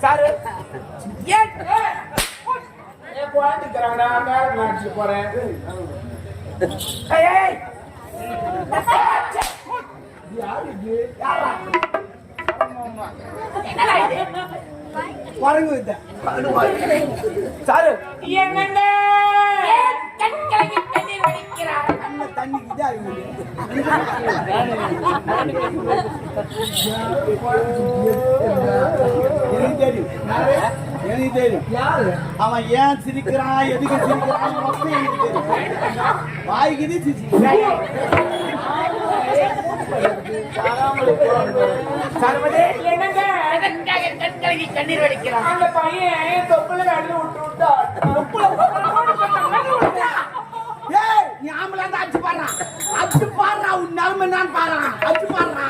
Sir ஏன் குழந்தைக்கிறாங்கடா மேல மாற்றி போறேன். சாரு என்னங்க எனக்கு தெரியும் அவன் ஏன் சிரிக்கிறான் எதுக்கு சிரிக்கிறான் வாய்க்குது கண்ணீர் வடிக்கிறான். அந்த பையன் தொப்புல கடல விட்டு நீ ஆம்பளை அடிச்சு பாடுறா உன் நிலைமை நான் பாடுறான் அடிச்சு பாடுறா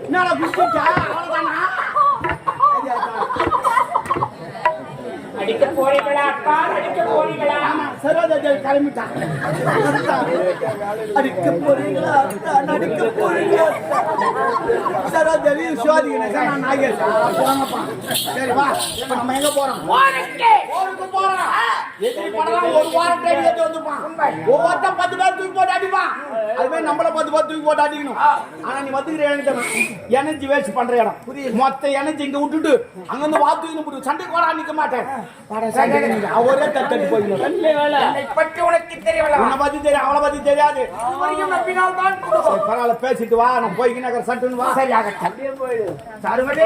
என்னடா குடிச்சா அவ்வளவுதானா அடிக்க போறீங்களா அப்பா அடிக்க போறீங்களா? சரோஜா கிளம்பிட்டான். அடிக்க போறீங்களா அடிக்க போறீங்களா சரோஜாவி சோதிக்கிறேன் நாகேஷ் போங்கப்பா. சரி வா இப்ப நம்ம எங்க போறோம்? போருக்கு போறோம். எதிரி படம் ஒரு வாரம் ட்ரெயின் ஏத்தி வந்துப்பான். ஒவ்வொருத்தன் 10 பேர் தூக்கி போட்டு அடிப்பான். அதுவே நம்மள 10 பேர் தூக்கி போட்டு அடிக்கணும். ஆனா நீ வந்துக்கிற எனர்ஜி வேஸ்ட் பண்ற இடம் மொத்த எனர்ஜி இங்க விட்டுட்டு அங்கிருந்து வாத்து சண்டை கூட நிக்க மாட்டேன். அவரே தட்டு போயிடும். உனக்கு தெரியல உன்னை பத்தி தெரியும் அவளை பத்தி தெரியாது. நம்பினால்தான் பரவாயில்ல பேசிட்டு வா நான் போய்க்கு நகர் சட்டுன்னு வா. சரி ஆக தள்ளி போயிடு. சாருமதி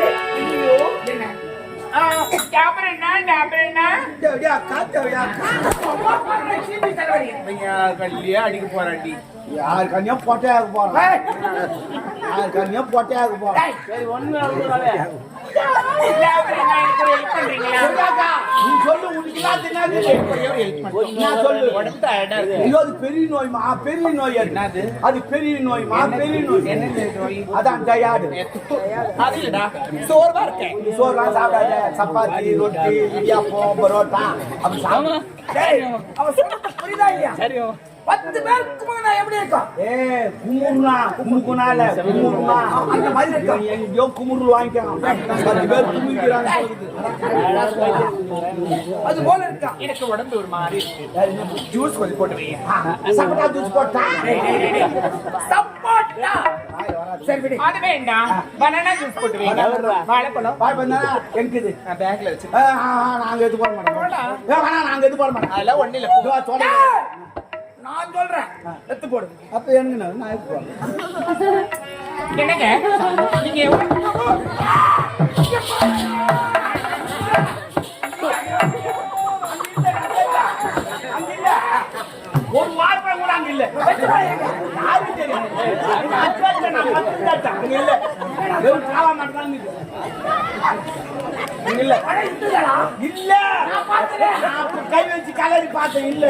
என்ன அடிக்க போறாண்டி யார் கண்ணியா பொட்டையாக போறான் யார் கண்ணியா பொட்டையாக போறான். சரி ஒண்ணு பெரிய நோய்மா பெரிய நோய் அது பெரிய நோய்மா பெரிய நோய். அதான் டயார்டு சோர்வா இருக்கேன். சோறுலாம் சாப்பிடாத சப்பாத்தி ரொட்டி இடியாப்பம் பரோட்டா அப்படி சாப்பிடு. புரியுதா இல்லையா? சரி 10 பேருக்கு நான் எப்படி இருக்கோம்? குமுறுனா குமுக்குனால குமுறுனா அந்த மாதிரி இருக்கும். எங்கேயோ குமுறு வாங்கிக்கலாம் 10 பேர் குமுக்கிறாங்க. அது போல இருக்கா எனக்கு உடம்பு ஒரு மாதிரி இருக்கு. ஜூஸ் கொஞ்சம் போட்டு வைங்க. சப்போட்டா ஜூஸ் போட்டா சப்போட்டா சரி விடு. அது வேண்டாம் பனானா ஜூஸ் போட்டு வைங்க. வாழைப்பழம் வாழைப்பழம் இருக்குது பேக்ல வச்சு. நாங்க எது போட மாட்டோம். நாங்க எது போட மாட்டோம். அதெல்லாம் ஒண்ணு இல்ல. நான் சொல்றேன் எடுத்து போடு. அப்ப என்னங்க நான் எடுத்து போறேன். என்னங்க நீங்க ஒரு வாய்ப்பு கூட அங்க இல்ல. யாருக்கு தெரியும்? இல்ல வெறும் காவா மட்டும் இல்ல இல்ல கை வச்சு கலரி பார்த்தேன் இல்ல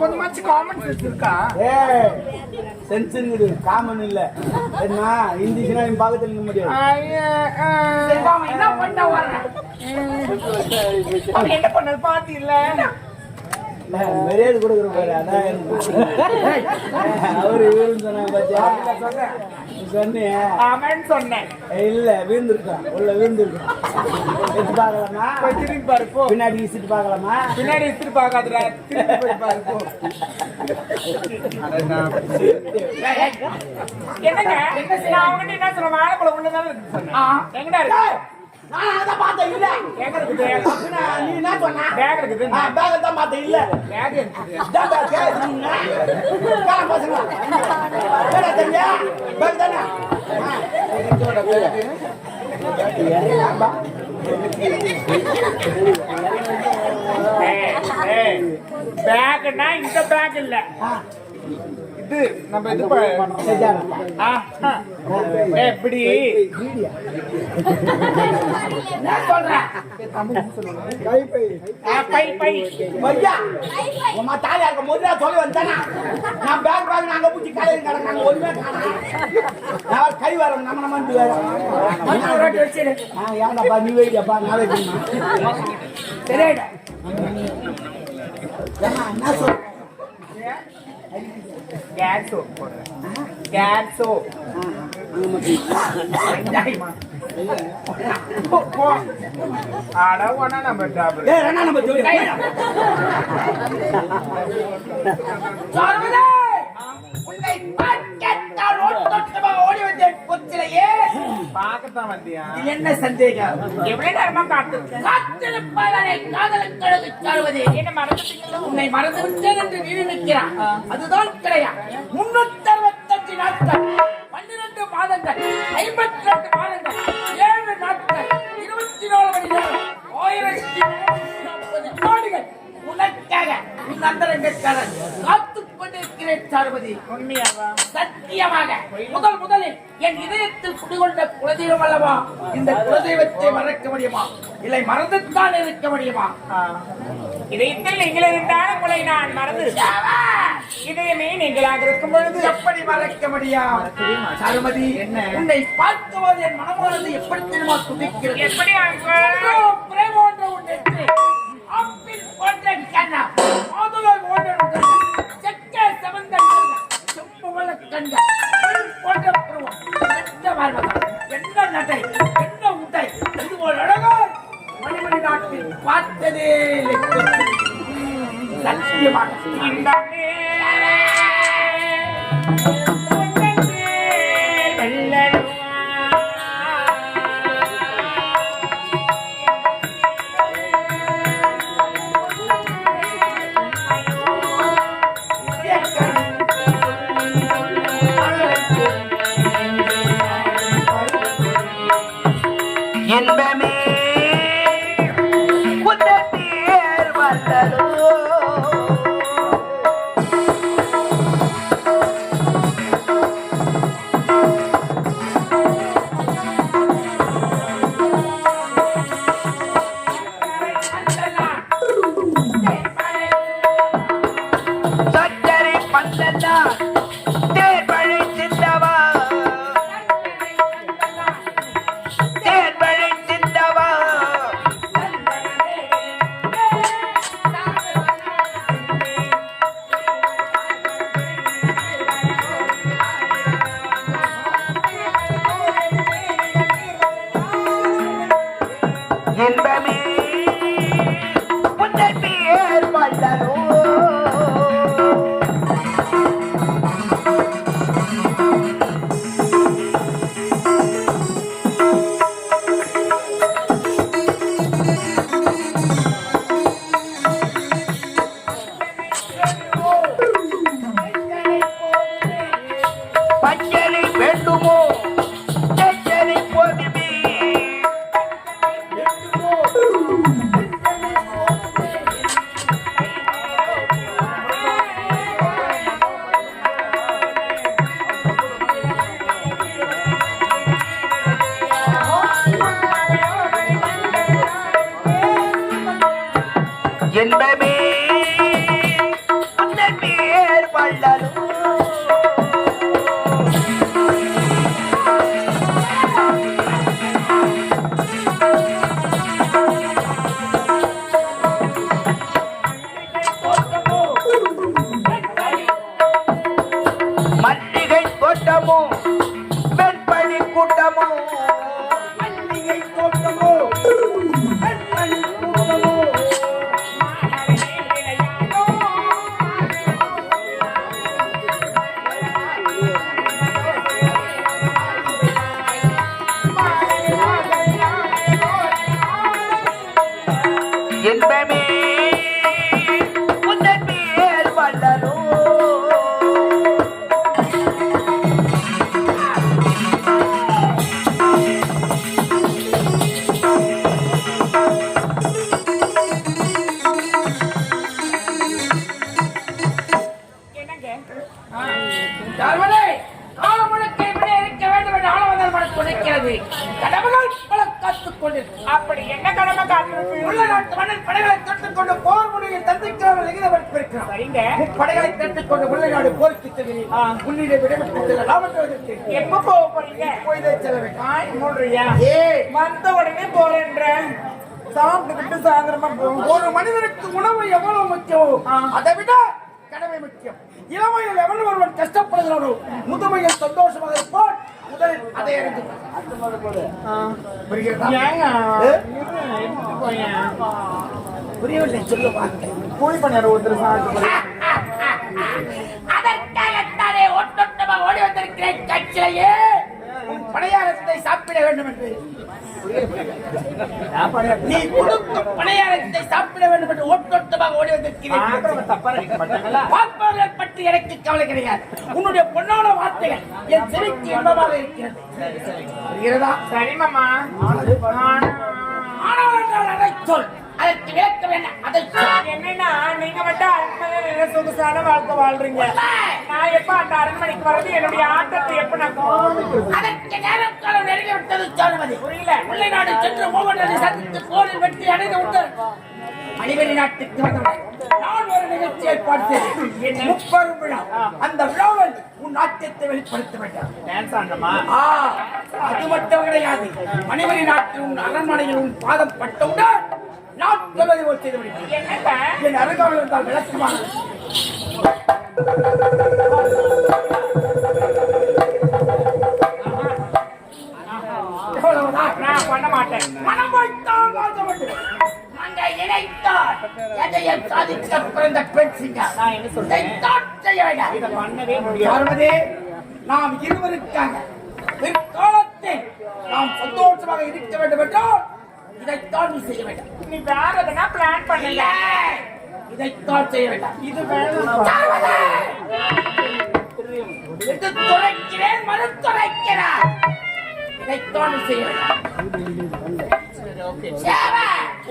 கொஞ்சமாச்சு காமன் சென்ஸ் இருக்கா? சென்ஸுங்குது காமன் இல்ல என்ன இந்திஷனா என் பக்கத்துல நிக்க முடியாது. என்ன பண்ண வர என்ன பண்ண பாத்து இல்ல மரியாதை கொடுக்குற பாரு. அதான் அவரு இவருன்னு சொன்னாங்க பாத்தியா? சொன்னேன் இல்ல வீழ்ந்துருக்கான் உள்ள வீழ்ந்துருக்கான். எடுத்து பாக்கலாமா? திரும்பி பாரு போ. பின்னாடி இசிட்டு பாக்கலாமா? பின்னாடி இசிட்டு பாக்காதுடா திரும்பி போய் பாரு போ. என்னங்க நான் அவங்க என்ன சொல்ற வாழைப்பழம் உள்ளதானே இருக்கு சொன்னேன். எங்கடா இருக்கு? நான் அதான் பார்த்தேன் இல்ல. பேக் இருக்குது. நீ என்ன சொன்ன? பேக் இருக்குது. பேக் தான் பார்த்தேன் இல்ல. பேக் இருக்குது. பேக் கேக்குறீங்க. கால பசங்க. பேக் தங்க. பேக் தானே. இதோட பேக். பேக்னா இந்த பேக் இல்ல. இது நம்ம இது ஆஹா. எப்படி என்ன சொல்ற? பை பை ஐயா உமா தாலியா இருக்க முதல்ல சொல்லி வந்தானா நான் பேக் பேக் நாங்க பூச்சி காலையில கிடக்காங்க ஒண்ணுமே நான் கை வர நம்ம வந்து மண்ணு ரோட்டி வச்சிரு. ஏன்டாப்பா நீ வைடியாப்பா நான் வைக்கணுமா சரிடா. என்ன சொல்ற கேட் சோப் போடுறேன். கேட் சோப் அடவானா நம்ம டாபர் ஏய் அண்ணா நம்ம ஜோடி சார்வதே உன்னை பார்க்கத்தான் ஓட்டமா ஓடி வந்தேன் கொச்சிலையே. பார்க்கத்தான் வந்தியா? இது என்ன சந்தேகம்? எவ்வளவு நேரமா காத்திருப்பவனை காதலுக்கு சார்வதே. என்ன மறந்துட்டீங்களா? உன்னை மறந்து விட்டேன் என்று நீ நினைக்கிறான். அதுதான் கிடையாது. 365 நாட்கள் 12 மாதங்கள் 52 மாதங்கள் 7 நாட்கள் 24 மணி நேரம் 1040 கோடிகள் உனக்காக உன் அந்தரங்கக்காக காத்துக் கொண்டிருக்கிறேன் சார்வதி. உண்மையாவா? சத்தியமாக முதலில் என் இதயத்தில் குடிகொண்ட குலதெய்வம் அல்லவா? இந்த குலதெய்வத்தை மறக்க முடியுமா? இல்லை மறந்துத்தான் இருக்க முடியுமா? இதயத்தில் நீங்கள் இருந்தால் உங்களை நான் மறந்து இதயமே நீங்களாக இருக்கும் பொழுது எப்படி மறக்க முடியும்? சாருமதி, என்ன? உன்னை பார்க்கும்போது என் மனமானது எப்படி தெரியுமா துடிக்கிறது? எப்படி பிரேமோன்ற உன்னை ஆப்பிள் போன்ற கண்ணா, மாதுளை போன்ற கண்ணா, செக்க செவந்த கண்ணா, செம்பு வள கண்ணா, புல் போன்ற புருவம், என்ன வாழ்வதா, என்ன நடை, என்ன உடை, இது போல் அழகா மணிமணி நாட்டில் பார்த்ததே இல்லை. சத்தியமாக இந்த இன்பமே உதத்தேர் வந்ததோ சச்சரி பந்ததா தேர்வழி சிந்தவா தேர்வழி சிந்தவா இன்பமே உன்னை பேர் வல்லரோ பச்சனை வேண்டுமோ செச்சனை போதுமே அப்படி என்ன கடமை காத்திருக்கு? உள்ள நாட்டு மன்னன் படைகளை தட்டுக் கொண்டு போர் முனையை தந்திக்கிறவர்கள் எகிரவர்த்திருக்கிறார். சரிங்க. படைகளை தட்டுக் கொண்டு உள்ள நாடு போருக்கு செல்கிறேன். உள்ளிலே விடைபெற்று செல்லலாம் என்பதற்கு எப்ப போக போறீங்க? போய்தே செல்ல வேண்டும். மூன்றையா? வந்த உடனே போறேன்ற சாப்பிட்டுக்கிட்டு சாயந்தரமா போகும். ஒரு மனிதனுக்கு உணவு எவ்வளவு முக்கியம், அதை விட கடமை முக்கியம். இளமையில் எவ்வளவு ஒருவன் கஷ்டப்படுகிறானோ முதுமையில் சந்தோஷமாக இருப்பான். முதலில் அதை அறிந்து புரியவில்லை, சொல்ல வார்த்தை. கூலி பண்ணியார் ஒருத்தர் சாப்பிட்டு அதற்காகத்தானே ஒட்டொட்டமாக ஓடி வந்திருக்கிறேன். கட்சியிலேயே உன் பணியாரத்தை சாப்பிட வேண்டும் என்று நீ கொடுக்கும் பணியாரத்தை சாப்பிட வேண்டும் என்று ஒட்டொட்டமாக ஓடி வந்திருக்கிறேன். பார்ப்பவர்கள் பற்றி எனக்கு கவலை கிடையாது. உன்னுடைய பொன்னான வார்த்தைகள் என் செவிக்கு இன்பமாக இருக்கிறது. புரிகிறதா? சரி மாமா. ஆனால் என்றால் அதை சொல். அதற்கு விளக்கம் என்ன? அதை சொல். என்னன்னா நீங்க மட்டும் அரண்மனையில சொகுசான வாழ்க்கை வாழ்றீங்க. நான் எப்ப அந்த அரண்மனைக்கு வர்றது? என்னுடைய ஆட்டத்தை எப்ப நான் அதற்கு நேரம் காலம் நெருங்கி விட்டது. சொல்லுவது புரியல. முல்லை நாடு சென்று மூவனை சந்தித்து போரில் வெற்றி அடைந்து விட்டு மணிவெளி நாட்டுக்கு வந்தவன். நான் ஒரு நிகழ்ச்சி ஏற்பாடு செய்தேன். முப்பெரும் விழா. அந்த விழாவில் உன் நாட்டியத்தை வெளிப்படுத்த வேண்டாம். அது மட்டும் கிடையாது. மணிவெளி நாட்டில் உன் அரண்மனையில் உன் பாதம் பட்டவுடன் நான் சொல்வதை ஒரு செய்து விடுகிறேன். என் அருகாமல் இருந்தால் விளக்குவாங்க. நான் பண்ண மாட்டேன். மனம் வைத்தால் வாழ்க்க வேண்டும். நாங்கள் இணைத்தால் எதையும் சாதிக்க பிறந்த பெண் சிங்கம். நான் என்ன சொல்றேன்? இதைத்தான் செய்ய வேண்டாம். இதை பண்ணவே முடியாது. பார்வதி, நாம் இருவருக்காக பிற்காலத்தில் நாம் சந்தோஷமாக இருக்க வேண்டும் என்றால் இதைத்தான் நீ செய்ய வேண்டாம். நீ வேற எதனா பிளான் பண்ணல. இதைத்தான் செய்ய வேண்டாம். இது வேணும். இது துறைக்கிறேன், மறுத்துரைக்கிறார். இதைத்தான் நீ செய்ய வேண்டாம்.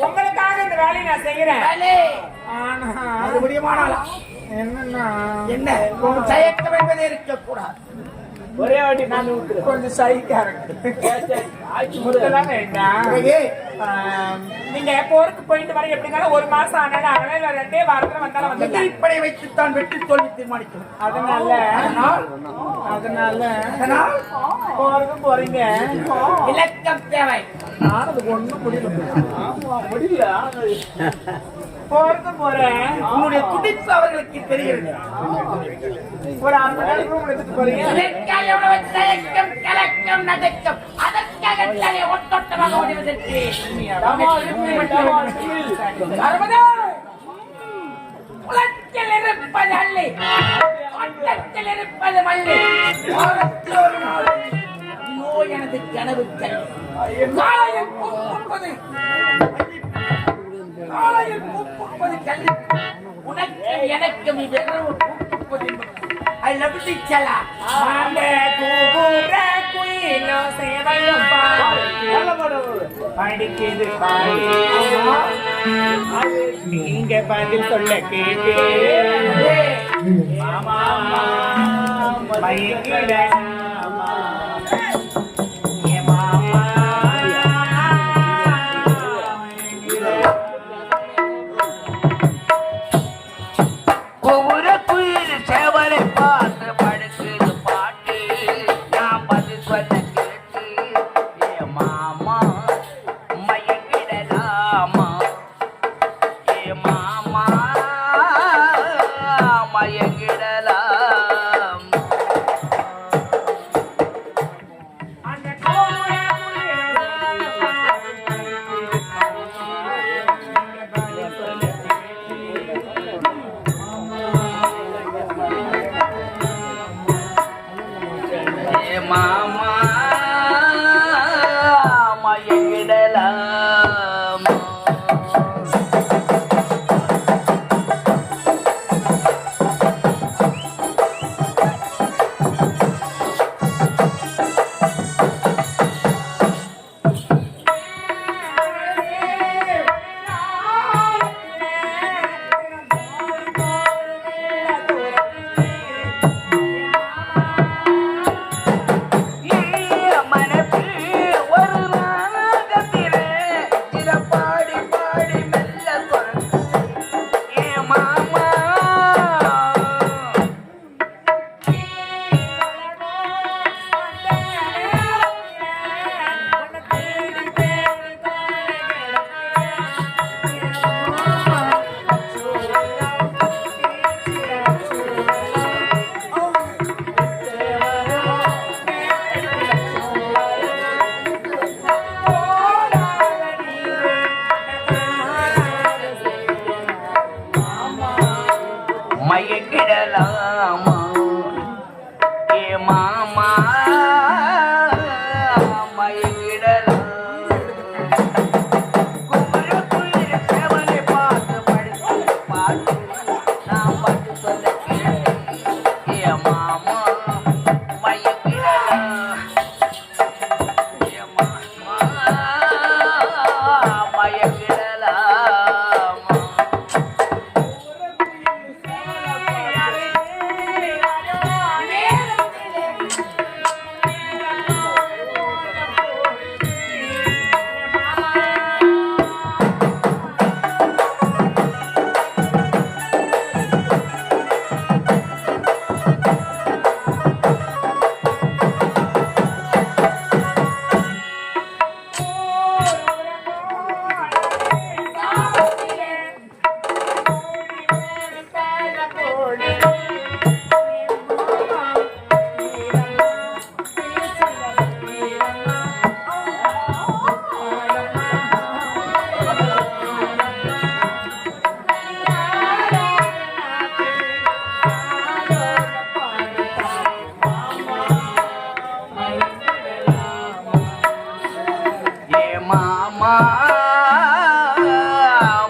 உங்களுக்காக இந்த வேலையை நான் செய்யறேன். ஆனா அது முடியுமானாலா என்னன்னா என்ன தயக்கம் என்பதே இருக்கக்கூடாது. ஒரே வாட்டி நான் கொஞ்சம் நீங்க போருக்கு போயிட்டு வர எப்படினாலும் ஒரு மாசம் ஆனாலும் அதனால 2 வாரத்துல வந்தாலும் வந்து இப்படி வைத்துத்தான் வெற்றி தோல்வி தீர்மானிக்கணும். அதனால போறதும் போறீங்க. இலக்கம் தேவை. அது ஒண்ணும் முடியல. போறதும் போறேன். உன்னுடைய துடிப்பு அவர்களுக்கு தெரிகிறது. ஒரு 5 நாள் ரூம் எடுத்துட்டு போறீங்க. தயக்கம் கலக்கம் நகைக்கம் அதற்காக தலை ஒட்டொட்டமாக ஓடி வந்திருக்கிறேன். உலகத்தில் இருப்பது அல்லி, ஒட்டத்தில் இருப்பது மல்லி. வாரத்தில் ஒரு நாள் ஐயோ எனது கனவு காலையில் பூப்பது கல்வி. உனக்கு எனக்கும் இரவு பூப்பது. I love you, Chala. நீங்க பதில் சொல்ல கேட்டு மயக்கிடலாமா ஏ மாமா மயக்கிடலாம்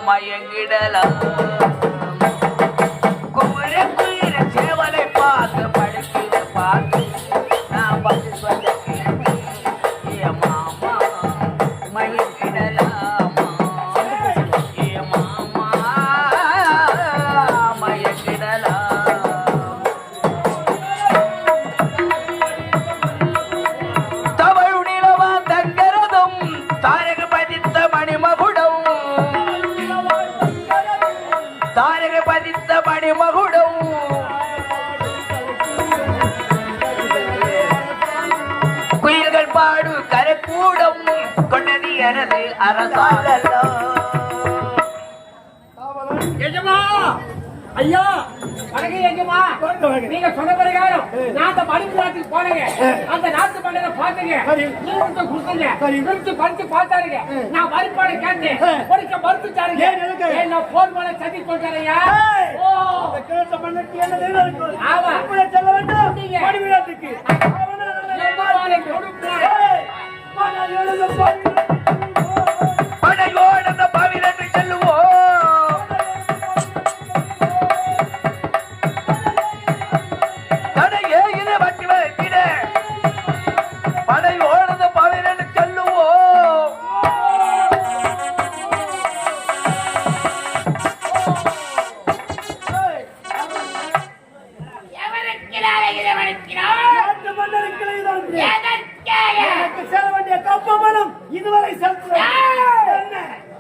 மயங்கிடலாம் குமர குயிர சேவலை பார்த்து படுக்கிற பார்த்து நான் பத்து சொல்லுகிறேன் ஏ மாமா மயங்கிடலாமா ஏ மாமா மயங்கிடலாம் தவழுநிலவா தங்கரதும் தாரக பதித்த மணிமகுடம் தாரக பதித்த மணிமகுடம் குயில்கள் பாடு கரக்கூடம் கொண்டது எனது அரசாங்கல்லோ எஜமா ஐயா வணக்கம் எஜமா நீங்க சொன்ன பிரகாரம் நான் அந்த மணிப்பூரத்துக்கு போனேங்க அந்த நாட்டு மண்டல பாத்துங்க நீங்க கொடுத்தீங்க கொடுத்து பறிச்சு பார்த்தாருங்க நான் மறுப்பாடு கேட்டேன் கொடுக்க மறுத்துட்டாருங்க என்ன போன் பண்ண சதி கொண்டாரையா ஓ கேட்ட மண்ணுக்கு என்ன இருக்கு ஆமா சொல்ல வேண்டும் மணிவிழாத்துக்கு படையோட பாவிலன்று செல்லுவோம்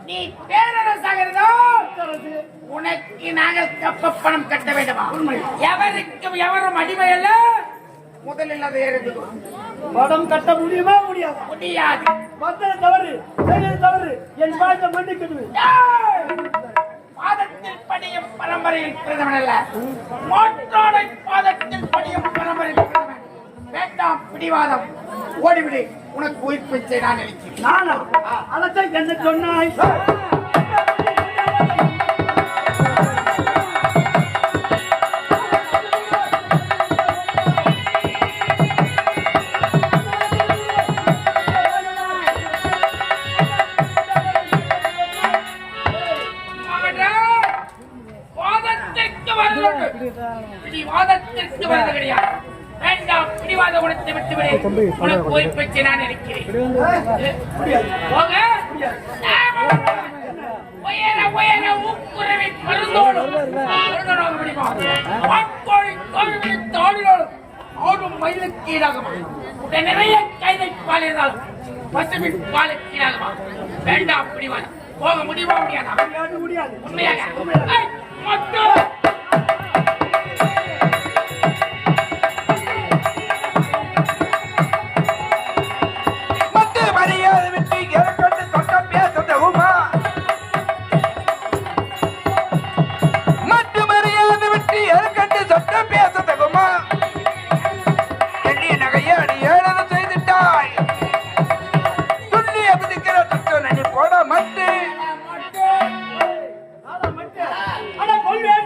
நீ பேரரசாகிறதோ உனக்கு நாங்கள் கப்ப பணம் கட்ட வேண்டுமா எவருக்கும் எவரும் அடிமை அல்ல முதலில் அதை எழுதும் பணம் கட்ட முடியுமா முடியாது முடியாது தவறு தவறு என் வாழ்க்கை மன்னிக்கிறது பாதத்தில் படியும் பரம்பரையில் பிறந்தவன் அல்ல மோட்டோட பாதத்தில் படியும் பரம்பரையில் பிறந்தவன் வேண்டாம் பிடிவாதம் ஓடிவிடு உனக்கு உயிர் பிச்சை நான் அளிக்கிறேன் நானா அதைத்தான் என்ன சொன்னாய் பிடிவாதத்திற்கு வருவது கிடையாது வேண்டாம் பிடிவாத குணத்தை விட்டுவிடு உனக்கு உயிர் பிச்சை நான் அளிக்கிறேன் போக உயர உயர ஊக்குருவி பருந்தோடு முடியுமா வாக்கோழி கோழி தோழியோடு ஆடும் மயிலுக்கு ஈடாகுமா உடன் நிறைய கைதை பால் இருந்தாலும் பசுமின் பாலுக்கு ஈடாகுமா வேண்டாம் பிடிவாதம் போக முடியுமா முடியாதா உண்மையாக மட்டும் கொள்வேன்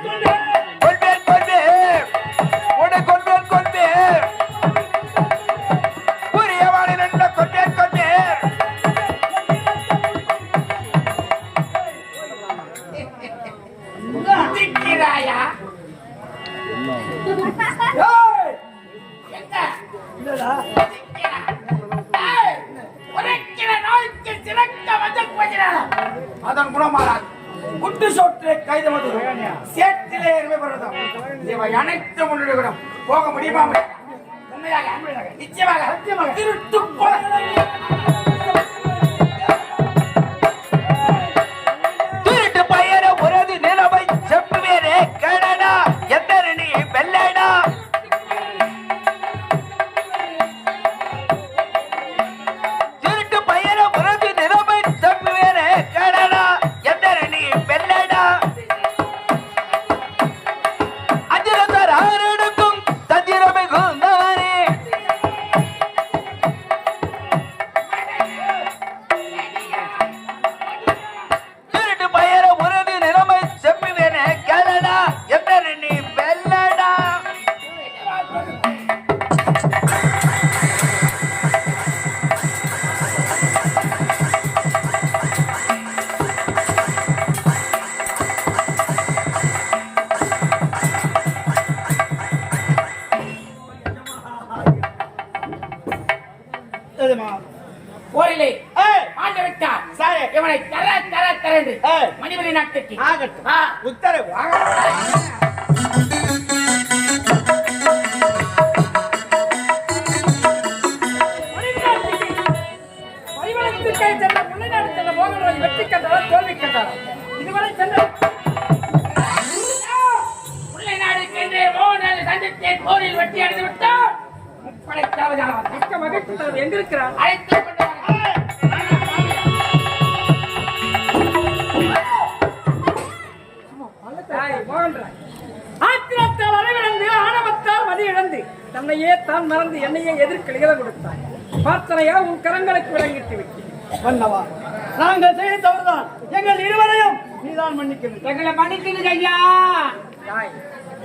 ஏய், எங்க இல்லடா. ஏய், உரைக்கிற நாய்க்கு சிறக்க மஞ்சள் போகிறாரா? அதன் குணமாறாது. குட்டு சோற்றை கைதமது சேற்றிலே எருமை படுறதும் இவை அனைத்து முன்னிடுகிறோம். போக முடியுமா? உண்மையாக நிச்சயமாக திருட்டு திருட்டு பயர உரது நிலவை செப்புவேரே கேடடா எத்தனை நீ வெள்ளடா திருட்டு பயர உரது நிலவை செப்புவேரே கேடடா எத்தனை நீ வெள்ளடா அஞ்சிரத்தர் ஆறெடுக்கும் தந்திரமை குந்தானே திருட்டு பயர உரது நிலைமை செப்புவேனே கேளடா எத்தனை நீ வெள்ளடா எதுமா? போரிலே ஏய், ஆண்டு விட்டார். சரி. இவனை தர தர தரண்டு ஏய். மணிபலி நாட்டுக்கு ஆகட்டும். ஆ. உத்தரவு. பரிமளத்துக்கே சென்ற முல்லைநாடு சென்ற மோகன்ராஜ் வெற்றி கண்டாரா தோல்வி கண்டாரா இதுவரை சென்ற முல்லை நாடு சென்று மோகனை சந்தித்தேன். போரில் வெற்றி அடைந்து விட்டார். முப்படை தளபதியானவர் மிக்க மகிழ்ச்சி தருவது எங்க இருக்கிறார் அழைத்துக் கொண்டு வாருங்கள். மோகன்ராஜ் ஆத்திரத்தால் அறிவிழந்து ஆணவத்தால் மதி இழந்து தன்னையே தான் மறந்து என்னையே எதிர்க்க இழ கொடுத்தாய் பிரார்த்தனையா உன் கரங்களுக்கு விளங்கிட்டு விட்டு மன்னவா, நாங்கள் செய்த தவறுதான். எங்கள் இருவரையும் நீதான் மன்னிக்க வேண்டும். எங்களை மன்னிக்கணும் ஐயா.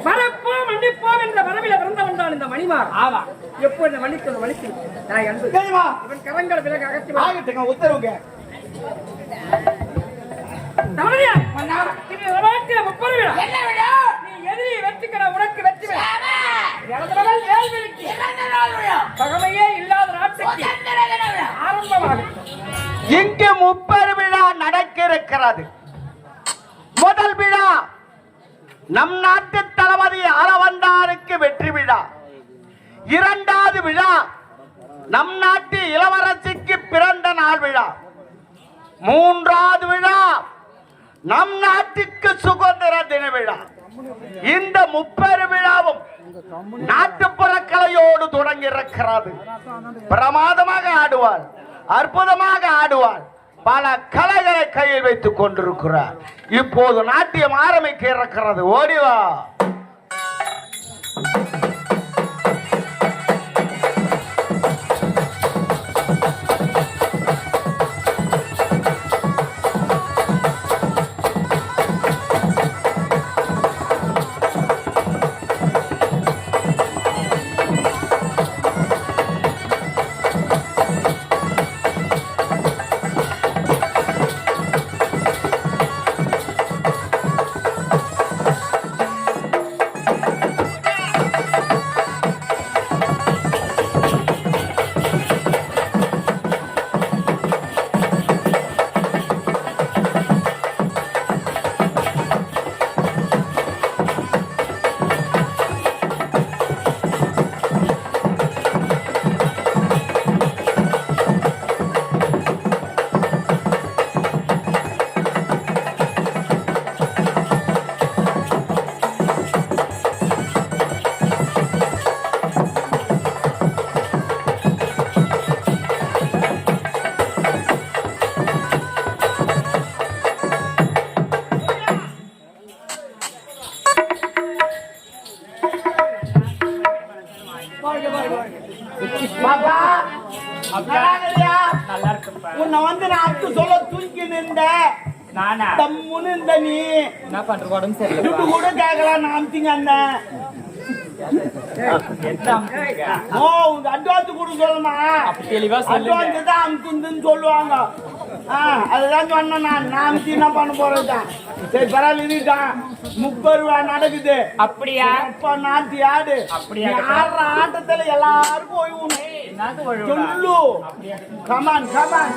மறப்போம் மன்னிப்போம் என்ற மரபில பிறந்தவன் தான் இந்த மணிமார் ஆமா. எப்பொழுது மன்னித்தது மன்னித்து தாய் அன்பு தெரியுமா? இவன் கரங்கள் விலக அகற்றி வா. ஆகட்டுங்க, உத்தரவுங்க. தவறியா மன்னா, இது வரலாற்றில முப்பது விழா என்ன விழா? நீ எதிரி வெற்றிக்கிற உனக்கு வெற்றி விழா ஆமா. எனது மகள் வேல்விழிக்கு இறந்த நாள் விழா. பகமையே இல்லாத நாட்டுக்கு சுதந்திர தின விழா. ஆரம்பமாகும் இங்கு முப்பெரு விழா நடக்க இருக்கிறது. முதல் விழா நம் நாட்டு தளபதி அரவந்தாருக்கு வெற்றி விழா. இரண்டாவது விழா நம் நாட்டு இளவரசிக்கு பிறந்த நாள் விழா. மூன்றாவது விழா நம் நாட்டுக்கு சுதந்திர தின விழா. இந்த முப்பெரு விழாவும் நாட்டுப்புற கலையோடு தொடங்கி இருக்கிறது. பிரமாதமாக ஆடுவார், அற்புதமாக ஆடுவார், பல கலைகளை கையில் வைத்துக் கொண்டிருக்கிறார். இப்போது நாட்டியம் ஆரம்பிக்க இருக்கிறது. ஓடிவா. பாப்பா, நல்லாங்கய்யா. நல்லா இருக்குப்பா உன்னை வந்து நான் அத்து சொல்ல தூக்கி நின்ற நானா தம்முன்னு இருந்த நீ என்ன பண்ற உடம்பு சரியில்லை துட்டு கூட கேட்கலாம். நான் அமுத்திங்க அந்த ஓ உங்க அட்வான்ஸ் கூட சொல்லணுமா? தெளிவா சொல்லுங்க அட்வான்ஸ் தான் அமுத்துன்னு சொல்லுவாங்க. அதுதான் சொன்னேன் நான் என்ன பண்ண போறேன். சரி பரவாயில்ல 30 ரூபா நடக்குது. அப்படியா? அப்ப நாட்டி ஆடு. அப்படியா? ஆடுற ஆட்டத்துல எல்லாருக்கும் ஓய்வு சொல்லு. Come on come on.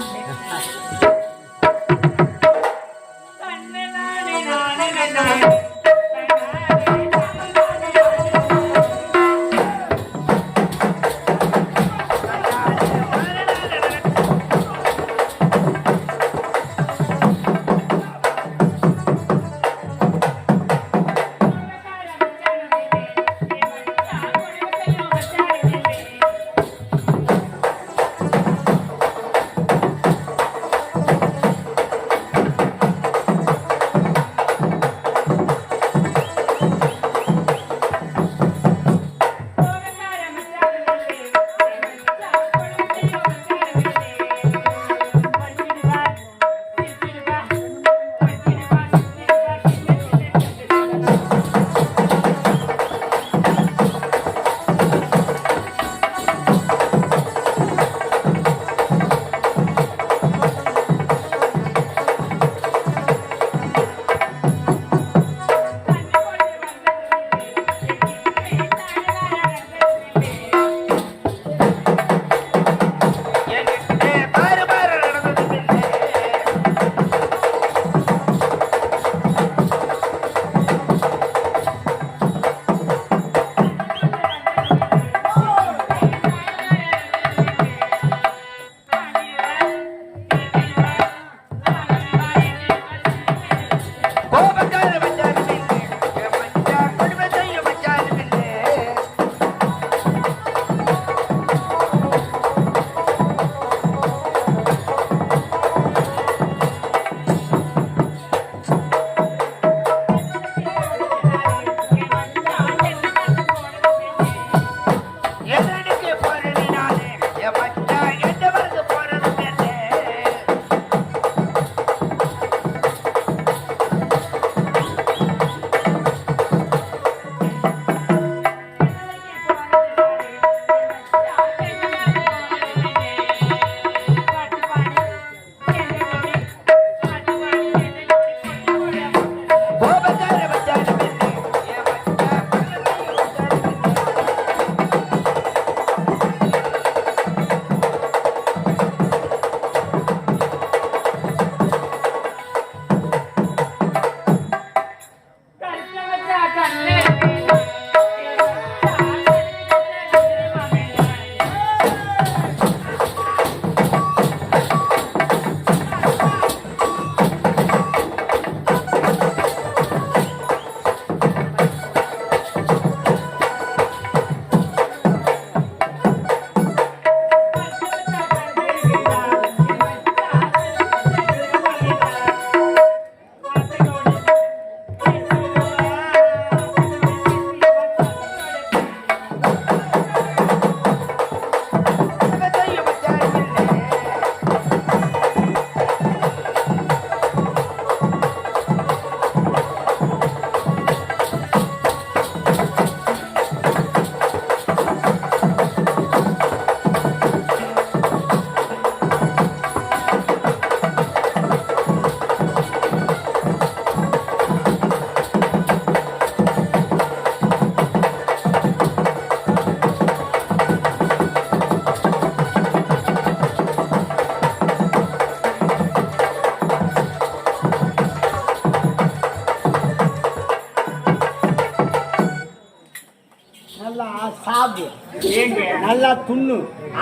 நல்லா துண்ணு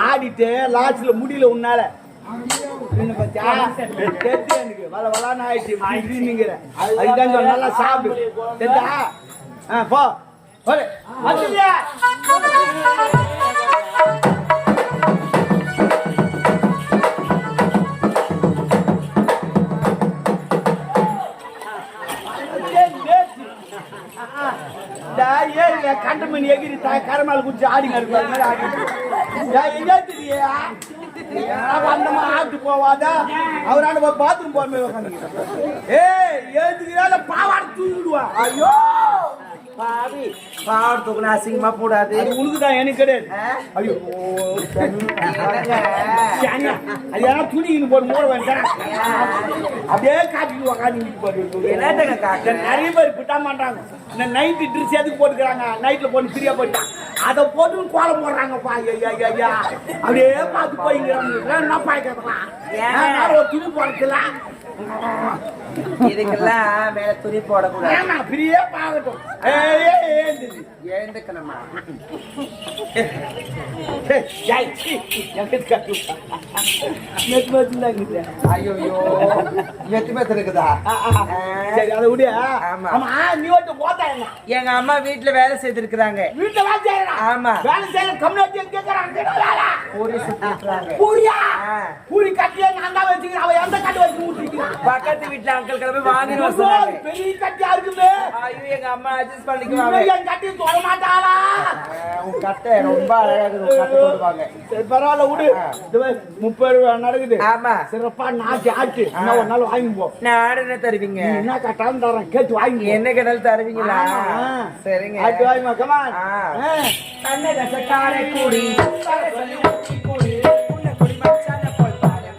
ஆடிட்டு லாஸ்ட்ல முடியல உன்னால எனக்கு வள வளான்னு ஆயிடுச்சு. அதுதான் நல்லா சாப்பிடு தெரிஞ்சா. போ கண்டமணி எகிரி கரமால குடிச்சு ஆடி அந்தமா ஆட்டு போவாதா அவரான பாத்ரூம் போற மாதிரி உட்காந்து பாவாடை தூக்கிடுவா. ஐயோ பாவி பாவம் தூக்கணும் அசிங்கமா போடாது உனக்குதான் எனக்கு கிடையாது ஐயோ என்னங்க? அது யாரும் துணின்னு போட்டு மூட வேண்டாம் அப்படியே காட்டிட்டு உக்காந்து போட்டு என்னங்க காக்க நிறைய பேர் பிட்டா மாட்டாங்க இந்த நைட்டு ட்ரெஸ் எதுக்கு போட்டுக்கிறாங்க நைட்ல போட்டு ஃப்ரீயா போயிட்டான் அதை போட்டு கோலம் போடுறாங்கப்பா ஐயா அப்படியே பார்த்து போய்ங்கிறாங்க என்ன பாய்க்கலாம் ஒரு துணி போடலாம் இதுக்கெல்லாம் மேல துணி போடக்கூடாது ஃப்ரீயா பார்க்கட்டும் எழுந்துக்கணுமா ஐயோ மெத்து மெத்து இருக்குதா சரி அதை விடு ஆமா. ஆமா நீ வந்து போட்டா என்ன எங்க அம்மா வீட்டுல வேலை செய்திருக்கிறாங்க வீட்டுல வேலை செய்யறா ஆமா. வேலை செய்யற கம்யூனிட்டி கேட்கறாங்க பூரி சுத்திட்டுறாங்க பூரியா ஆ. பூரி கட்டியே நான் தான் வச்சுக்கிறேன் அவன் எந்த கட்டு வச்சு ஊட்டிக்கிறான் பக்கத்து வீட்டுல அங்கிள் கிளம்பி வாங்கிட்டு வர சொன்னாங்க. பெரிய கட்டியா இருக்குமே ஐயோ எங்க அம்மா அட்ஜஸ்ட் பண்ணிக்குவாங்க என் கட்டி தொட மாட்டாளா உன் கட்டை ரொம்ப அழகா இருக்குது உன் கட்டை போடுவாங்க சரி பரவாயில்ல விடு இது 30 ரூபா நடக்குது ஆமா சிறப்பா நாட்டி ஆட்டு இன்னும் ஒரு நாள் வாங்கி போ நான் ஆடு என்ன தருவீங்க நீ என்ன கட்டாலும் தரேன் கேட்டு வாங்கி என்ன கேட்டாலும் தருவீங்களா சரிங்க ஆட்டு வாங்கிமா கமான் கண்ணை ரசக்காரை கூடி சொல்லி ஊத்தி கூடி உன்னை கூடி மச்சான போல் பாரு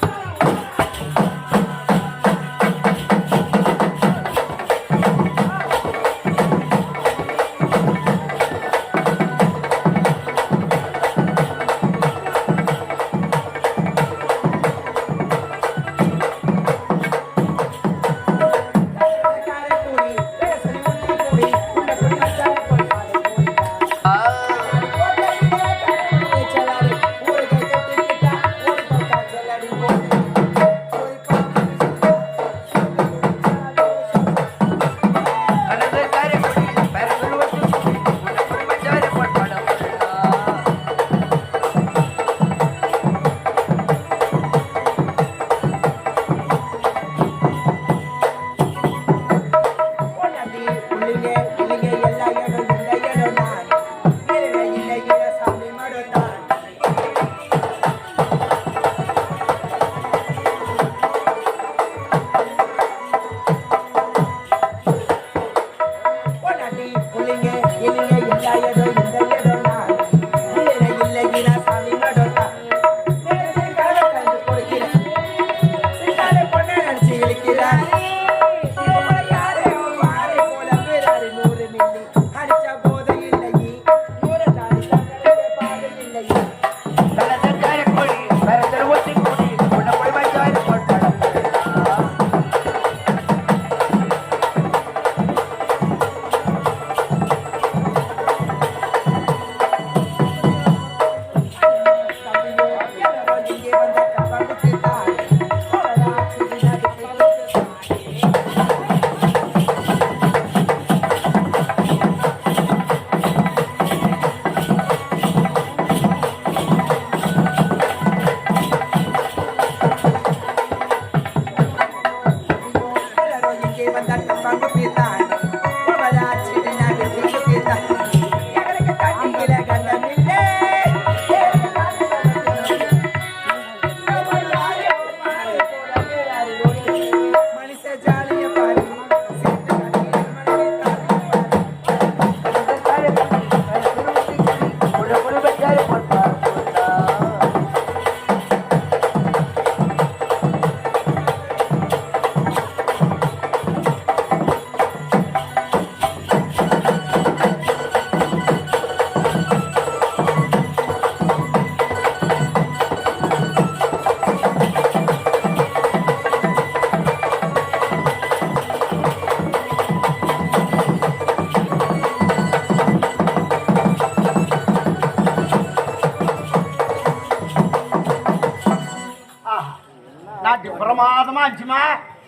பிரமாதமா இருந்துச்சுமா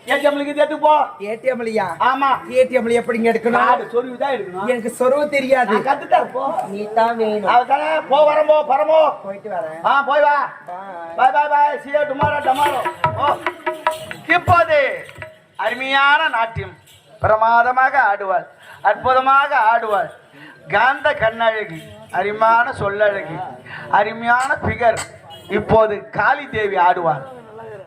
ஏடிஎம்லுக்கு எடுத்து போ ஏடிஎம்லயா ஆமா ஏடிஎம்ல எப்படிங்க எடுக்கணும் கார்டு சொருவிதான் எடுக்கணும் எனக்கு சொருவு தெரியாது நான் கத்துட்டேன் போ நீ தான் வேணும் அவதானே போ வரம்போ பரமோ போயிட்டு வரேன் போய் வா Bye. Bye bye bye see you tomorrow ஓ இப்போது அருமையான நாட்டியம் பிரமாதமாக ஆடுவாள் அற்புதமாக ஆடுவாள் காந்த கண்ணழகி அருமையான சொல்லழகி அருமையான பிகர் இப்போது காளி தேவி ஆடுவாள்